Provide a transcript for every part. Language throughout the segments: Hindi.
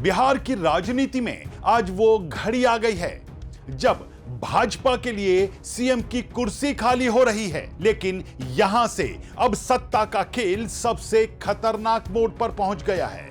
बिहार की राजनीति में आज वो घड़ी आ गई है जब भाजपा के लिए सीएम की कुर्सी खाली हो रही है, लेकिन यहां से अब सत्ता का खेल सबसे खतरनाक मोड़ पर पहुंच गया है।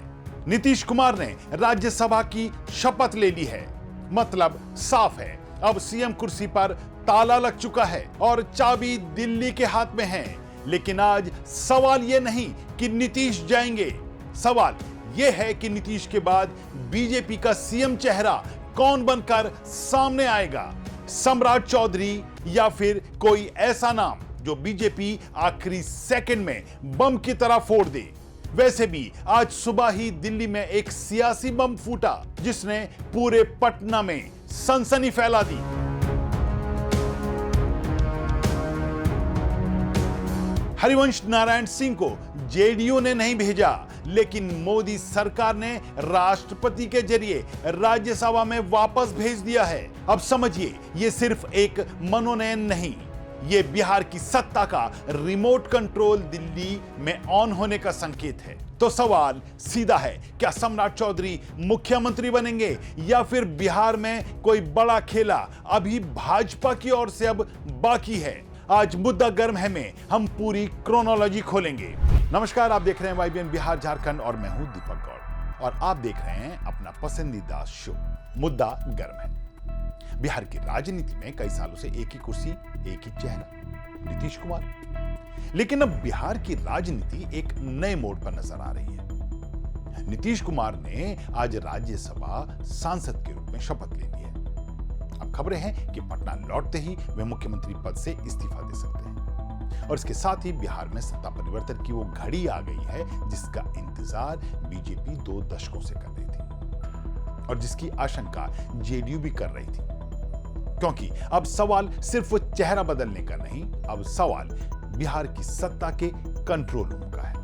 नीतीश कुमार ने राज्यसभा की शपथ ले ली है। मतलब साफ है, अब सीएम कुर्सी पर ताला लग चुका है और चाबी दिल्ली के हाथ में है। लेकिन आज सवाल यह नहीं कि नीतीश जाएंगे, सवाल यह है कि नीतीश के बाद बीजेपी का सीएम चेहरा कौन बनकर सामने आएगा, सम्राट चौधरी या फिर कोई ऐसा नाम जो बीजेपी आखिरी सेकंड में बम की तरह फोड़ दे। वैसे भी आज सुबह ही दिल्ली में एक सियासी बम फूटा जिसने पूरे पटना में सनसनी फैला दी। हरिवंश नारायण सिंह को जेडीयू ने नहीं भेजा, लेकिन मोदी सरकार ने राष्ट्रपति के जरिए राज्यसभा में वापस भेज दिया है। अब समझिए, ये सिर्फ एक मनोनयन नहीं, ये बिहार की सत्ता का रिमोट कंट्रोल दिल्ली में ऑन होने का संकेत है। तो सवाल सीधा है, क्या सम्राट चौधरी मुख्यमंत्री बनेंगे या फिर बिहार में कोई बड़ा खेला अभी भाजपा की ओर से अब बाकी है? आज मुद्दा गर्म है में हम पूरी क्रोनोलॉजी खोलेंगे। नमस्कार, आप देख रहे हैं वाईबीएन बिहार झारखंड और मैं हूं दीपक गौड़ और आप देख रहे हैं अपना पसंदीदा शो मुद्दा गर्म है। बिहार की राजनीति में कई सालों से एक ही कुर्सी, एक ही चेहरा, नीतीश कुमार। लेकिन अब बिहार की राजनीति एक नए मोड़ पर नजर आ रही है। नीतीश कुमार ने आज राज्यसभा सांसद के रूप में शपथ ले ली है। अब खबरें हैं कि पटना लौटते ही वे मुख्यमंत्री पद से इस्तीफा दे सकते हैं और इसके साथ ही बिहार में सत्ता परिवर्तन की वो घड़ी आ गई है जिसका इंतजार बीजेपी 2 दशकों से कर रही थी और जिसकी आशंका जेडीयू भी कर रही थी। क्योंकि अब सवाल सिर्फ चेहरा बदलने का नहीं, अब सवाल बिहार की सत्ता के कंट्रोल रूम का है।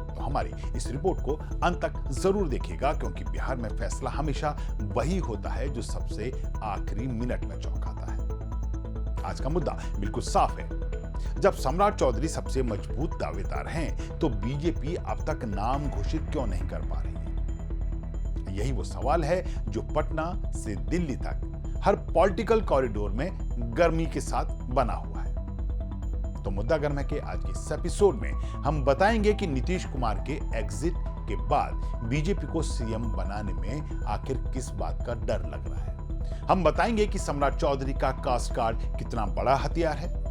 तो हमारी इस रिपोर्ट को अंत तक जरूर देखिएगा, क्योंकि बिहार में फैसला हमेशा वही होता है जो सबसे आखिरी मिनट में चौंकाता है। आज का मुद्दा बिल्कुल साफ है। जब सम्राट चौधरी सबसे मजबूत दावेदार हैं, तो बीजेपी अब तक नाम घोषित क्यों नहीं कर पा रही है? यही वो सवाल है जो पटना से दिल्ली तक हर पॉलिटिकल कॉरिडोर में गर्मी के साथ बना हुआ है। तो मुद्दा गर्म है कि आज के इस एपिसोड में हम बताएंगे कि नीतीश कुमार के एग्जिट के बाद बीजेपी को सीएम बनाने में आखिर किस बात का डर लग रहा है। हम बताएंगे कि सम्राट चौधरी का कास्ट कार्ड कितना बड़ा हथियार है।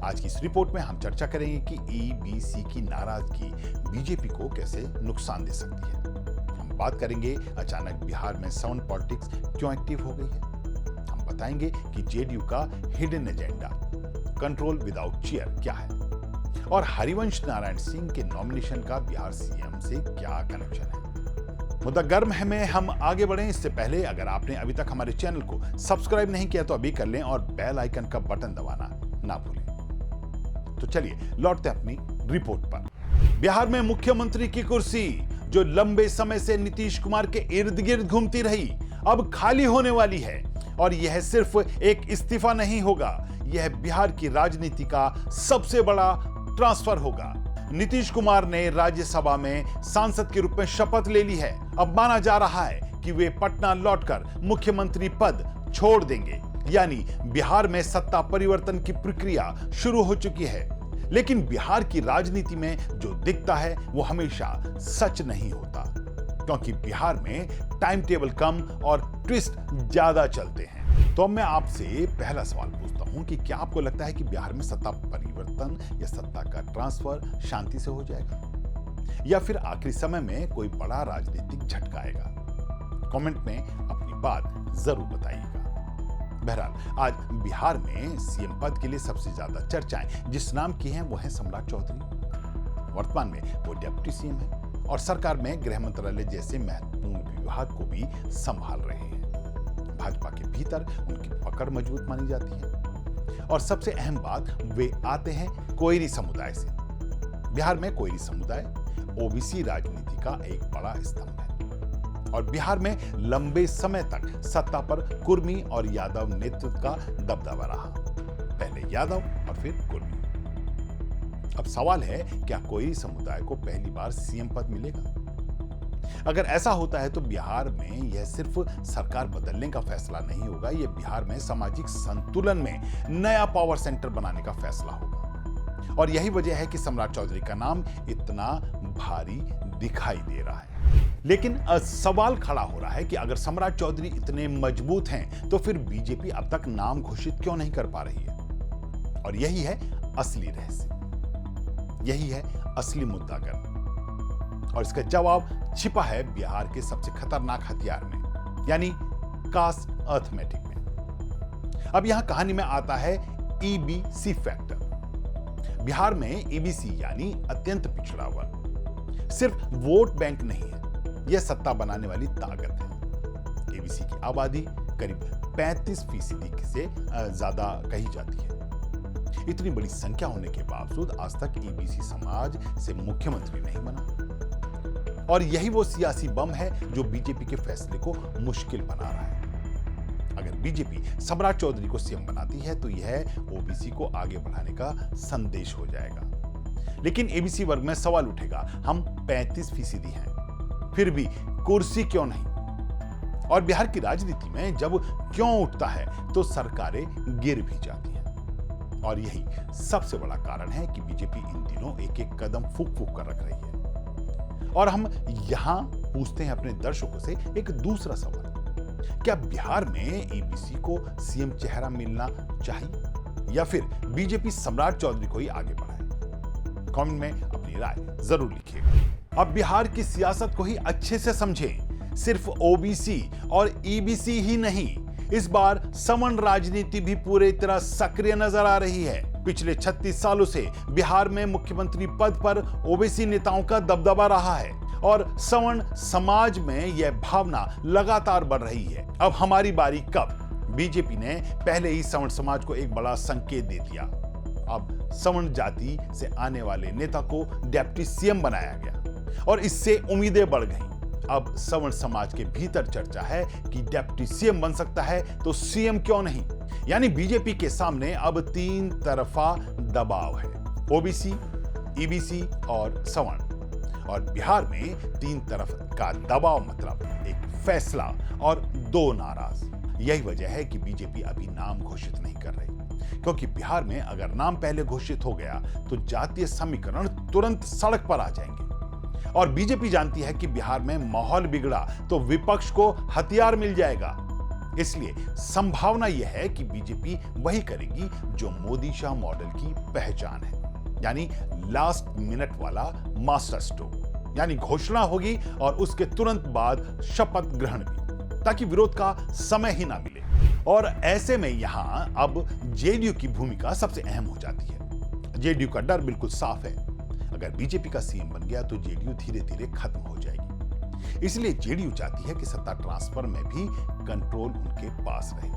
आज की इस रिपोर्ट में हम चर्चा करेंगे कि ईबीसी की नाराजगी बीजेपी को कैसे नुकसान दे सकती है। हम बात करेंगे अचानक बिहार में साउंड पॉलिटिक्स क्यों एक्टिव हो गई है। हम बताएंगे कि जेडीयू का hidden agenda control without chair क्या है और हरिवंश नारायण सिंह के नॉमिनेशन का बिहार सीएम से क्या कनेक्शन है। मुद्दा गर्म है में हम आगे बढ़ें इससे पहले अगर आपने अभी तक हमारे चैनल को सब्सक्राइब नहीं किया तो अभी कर लें और बेल आइकन का बटन दबाना ना भूलें। तो चलिए लौटते हैं अपनी रिपोर्ट पर। बिहार में मुख्यमंत्री की कुर्सी जो लंबे समय से नीतीश कुमार के इर्द गिर्द घूमती रही, अब खाली होने वाली है और यह सिर्फ एक इस्तीफा नहीं होगा, यह बिहार की राजनीति का सबसे बड़ा ट्रांसफर होगा। नीतीश कुमार ने राज्यसभा में सांसद के रूप में शपथ ले ली है। अब माना जा रहा है कि वे पटना लौटकर मुख्यमंत्री पद छोड़ देंगे, यानी बिहार में सत्ता परिवर्तन की प्रक्रिया शुरू हो चुकी है। लेकिन बिहार की राजनीति में जो दिखता है वो हमेशा सच नहीं होता, क्योंकि बिहार में टाइम टेबल कम और ट्विस्ट ज्यादा चलते हैं। तो मैं आपसे पहला सवाल पूछता हूं कि क्या आपको लगता है कि बिहार में सत्ता परिवर्तन या सत्ता का ट्रांसफर शांति से हो जाएगा या फिर आखिरी समय में कोई बड़ा राजनीतिक झटका आएगा? कमेंट में अपनी बात जरूर बताइएगा। बहरहाल आज बिहार में सीएम पद के लिए सबसे ज्यादा चर्चाएं जिस नाम की हैं वो है सम्राट चौधरी। वर्तमान में वो डिप्टी सीएम है और सरकार में गृह मंत्रालय जैसे महत्वपूर्ण विभाग को भी संभाल रहे हैं। भाजपा के भीतर उनकी पकड़ मजबूत मानी जाती है और सबसे अहम बात, वे आते हैं कोयरी समुदाय से। बिहार में कोयरी समुदाय ओबीसी राजनीति का एक बड़ा स्तंभ है और बिहार में लंबे समय तक सत्ता पर कुर्मी और यादव नेतृत्व का दबदबा रहा, पहले यादव और फिर कुर्मी। अब सवाल है, क्या कोयरी समुदाय को पहली बार सीएम पद मिलेगा? अगर ऐसा होता है तो बिहार में यह सिर्फ सरकार बदलने का फैसला नहीं होगा, यह बिहार में सामाजिक संतुलन में नया पावर सेंटर बनाने का फैसला होगा। और यही वजह है कि सम्राट चौधरी का नाम इतना भारी दिखाई दे रहा है। लेकिन सवाल खड़ा हो रहा है कि अगर सम्राट चौधरी इतने मजबूत हैं तो फिर बीजेपी अब तक नाम घोषित क्यों नहीं कर पा रही है? और यही है असली रहस्य, यही है असली मुद्दागर। और इसका जवाब छिपा है बिहार के सबसे खतरनाक हथियार में, यानी कास्ट अर्थमेटिक में। अब यहां कहानी में आता है ईबीसी फैक्टर। बिहार में ईबीसी यानी अत्यंत पिछड़ा वर्ग सिर्फ वोट बैंक नहीं है, यह सत्ता बनाने वाली ताकत है। ईबीसी की आबादी करीब 35% से ज्यादा कही जाती है। इतनी बड़ी संख्या होने के बावजूद आज तक ईबीसी समाज से मुख्यमंत्री नहीं बना। और यही वो सियासी बम है जो बीजेपी के फैसले को मुश्किल बना रहा है। अगर बीजेपी सम्राट चौधरी को सीएम बनाती है तो यह ओबीसी को आगे बढ़ाने का संदेश हो जाएगा। लेकिन एबीसी वर्ग में सवाल उठेगा, हम 35% हैं, फिर भी कुर्सी क्यों नहीं? और बिहार की राजनीति में जब क्यों उठता है तो सरकारें गिर भी जाती हैं। और यही सबसे बड़ा कारण है कि बीजेपी इन दिनों एक एक कदम फूक फूक कर रख रही है। और हम यहां पूछते हैं अपने दर्शकों से एक दूसरा सवाल, क्या बिहार में ईबीसी को सीएम चेहरा मिलना चाहिए या फिर बीजेपी सम्राट चौधरी को ही आगे बढ़ाए? कमेंट में अपनी राय जरूर लिखिएगा। अब बिहार की सियासत को ही अच्छे से समझें। सिर्फ ओबीसी और ईबीसी ही नहीं, इस बार सवर्ण राजनीति भी पूरी तरह सक्रिय नजर आ रही है। पिछले 36 सालों से बिहार में मुख्यमंत्री पद पर ओबीसी नेताओं का दबदबा रहा है और सवर्ण समाज में यह भावना लगातार बढ़ रही है। अब हमारी बारी कब? बीजेपी ने पहले ही सवर्ण समाज को एक बड़ा संकेत दे दिया। अब सवर्ण जाति से आने वाले नेता को डिप्टी सीएम बनाया गया और इससे उम्मीदें बढ़ गईं। अब सवर्ण समाज के भीतर चर्चा है कि डिप्टी सीएम बन सकता है तो सीएम क्यों नहीं? यानी बीजेपी के सामने अब 3 तरफा दबाव है, ओबीसी, ईबीसी और सवर्ण। और बिहार में 3 तरफ का दबाव मतलब एक फैसला और 2 नाराज। यही वजह है कि बीजेपी अभी नाम घोषित नहीं कर रही, क्योंकि बिहार में अगर नाम पहले घोषित हो गया तो जातीय समीकरण तुरंत सड़क पर आ जाएंगे। और बीजेपी जानती है कि बिहार में माहौल बिगड़ा तो विपक्ष को हथियार मिल जाएगा। इसलिए संभावना यह है कि बीजेपी वही करेगी जो मोदी शाह मॉडल की पहचान है, यानी लास्ट मिनट वाला मास्टर स्ट्रोक, यानी घोषणा होगी और उसके तुरंत बाद शपथ ग्रहण भी, ताकि विरोध का समय ही ना मिले। और ऐसे में यहां अब जेडीयू की भूमिका सबसे अहम हो जाती है। जेडीयू का डर बिल्कुल साफ है, अगर बीजेपी का सीएम बन गया तो जेडीयू धीरे धीरे खत्म हो जाएगी। इसलिए जेडीयू चाहती है कि सत्ता ट्रांसफर में भी कंट्रोल उनके पास रहे।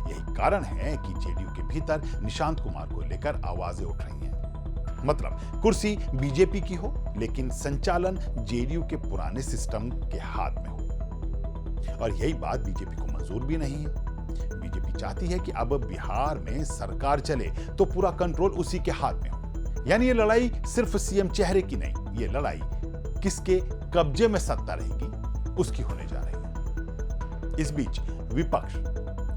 यही कारण है कि जेडीयू के भीतर निशांत कुमार को लेकर आवाजें उठ रही हैं। मतलब कुर्सी बीजेपी की हो लेकिन संचालन जेडीयू के पुराने सिस्टम के हाथ में हो। और यही बात बीजेपी को मंजूर भी नहीं है। बीजेपी चाहती है कि अब बिहार में सरकार चले तो पूरा कंट्रोल उसी के हाथ में हो। यानी ये लड़ाई सिर्फ सीएम चेहरे की नहीं, ये लड़ाई किसके कब्जे में सत्ता रहेगी उसकी होने जा रही है। इस बीच विपक्ष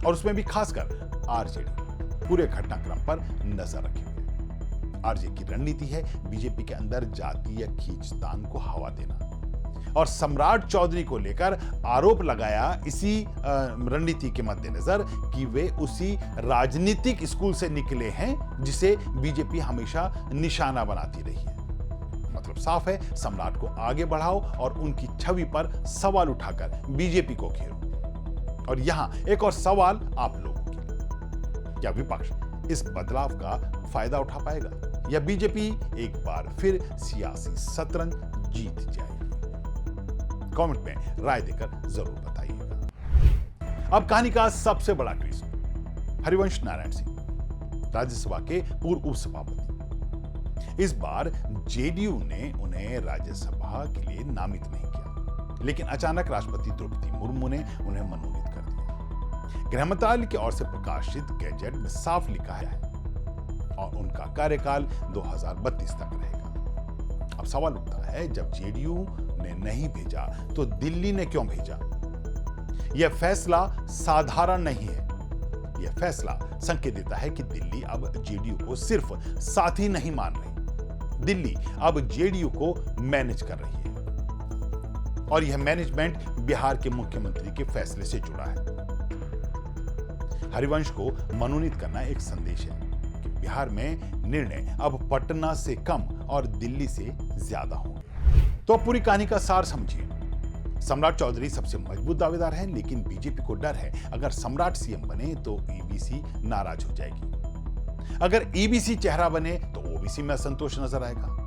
और उसमें भी खासकर आरजेडी पूरे घटनाक्रम पर नजर रखे हुए। आरजेडी की रणनीति है बीजेपी के अंदर जातीय खींचतान को हवा देना, और सम्राट चौधरी को लेकर आरोप लगाया इसी रणनीति के मद्देनजर कि वे उसी राजनीतिक स्कूल से निकले हैं जिसे बीजेपी हमेशा निशाना बनाती रही है। मतलब साफ है, सम्राट को आगे बढ़ाओ और उनकी छवि पर सवाल उठाकर बीजेपी को घेरो। और यहां एक और सवाल आप लोगों के लिए, क्या विपक्ष इस बदलाव का फायदा उठा पाएगा या बीजेपी एक बार फिर सियासी शतरंज जीत जाएगी? कमेंट में राय देकर जरूर बताइएगा। अब कहानी का सबसे बड़ा ट्विस्ट, हरिवंश नारायण सिंह, राज्यसभा के पूर्व उपसभापति। इस बार जेडीयू ने उन्हें राज्यसभा के लिए नामित नहीं किया, लेकिन अचानक राष्ट्रपति द्रौपदी मुर्मू ने उन्हें मनोनीत कर दिया। गृह मंत्रालय की ओर से प्रकाशित गैजेट में साफ लिखा है और उनका कार्यकाल 2032 तक रहेगा। अब सवाल उठता है, जब जेडीयू ने नहीं भेजा तो दिल्ली ने क्यों भेजा? यह फैसला साधारण नहीं है। यह फैसला संकेत देता है कि दिल्ली अब जेडीयू को सिर्फ साथी नहीं मान रही, दिल्ली अब जेडीयू को मैनेज कर रही है। और यह मैनेजमेंट बिहार के मुख्यमंत्री के फैसले से जुड़ा है। हरिवंश को मनोनीत करना एक संदेश है कि बिहार में निर्णय अब पटना से कम और दिल्ली से ज्यादा होंगे। तो अब पूरी कहानी का सार समझिए। सम्राट चौधरी सबसे मजबूत दावेदार है, लेकिन बीजेपी को डर है अगर सम्राट सीएम बने तो ईबीसी नाराज हो जाएगी। अगर ईबीसी चेहरा बने तो ओबीसी में असंतोष नजर आएगा।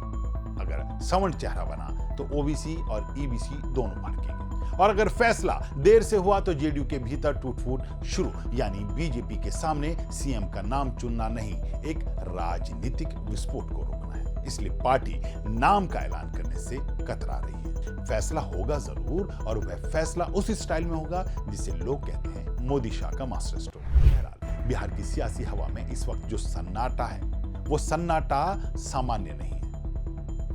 अगर सवर्ण चेहरा बना तो ओबीसी और ईबीसी दोनों भड़केंगे। और अगर फैसला देर से हुआ तो जेडीयू के भीतर टूट-फूट शुरू, यानी बीजेपी के सामने सीएम का नाम चुनना नहीं, एक राजनीतिक विस्फोट को रोकना है। इसलिए पार्टी नाम का ऐलान करने से कतरा रही है। फैसला होगा जरूर, और वह फैसला उस स्टाइल में होगा जिसे लोग कहते हैं मोदी शाह का मास्टर स्ट्रोक। बहरहाल बिहार की सियासी हवा में इस वक्त जो सन्नाटा है वो सन्नाटा सामान्य नहीं है।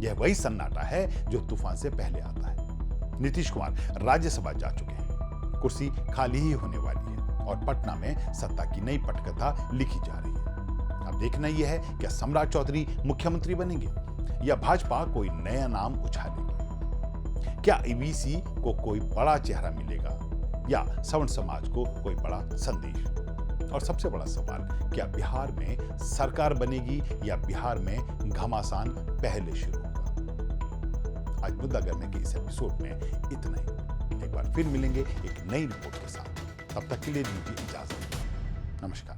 यह वही सन्नाटा है जो तूफान से पहले आता है। नीतीश कुमार राज्यसभा जा चुके हैं, कुर्सी खाली ही होने वाली है और पटना में सत्ता की नई पटकथा लिखी जा रही है। अब देखना यह है क्या सम्राट चौधरी मुख्यमंत्री बनेंगे या भाजपा कोई नया नाम उछालेगी। क्या ईबीसी को कोई बड़ा चेहरा मिलेगा या सवर्ण समाज को कोई बड़ा संदेश? और सबसे बड़ा सवाल, क्या बिहार में सरकार बनेगी या बिहार में घमासान पहले शुरू होगा? आज मुद्दा गरमे के इस एपिसोड में इतना ही। एक बार फिर मिलेंगे एक नई रिपोर्ट के साथ। तब तक के लिए दीजिए इजाजत। नमस्कार।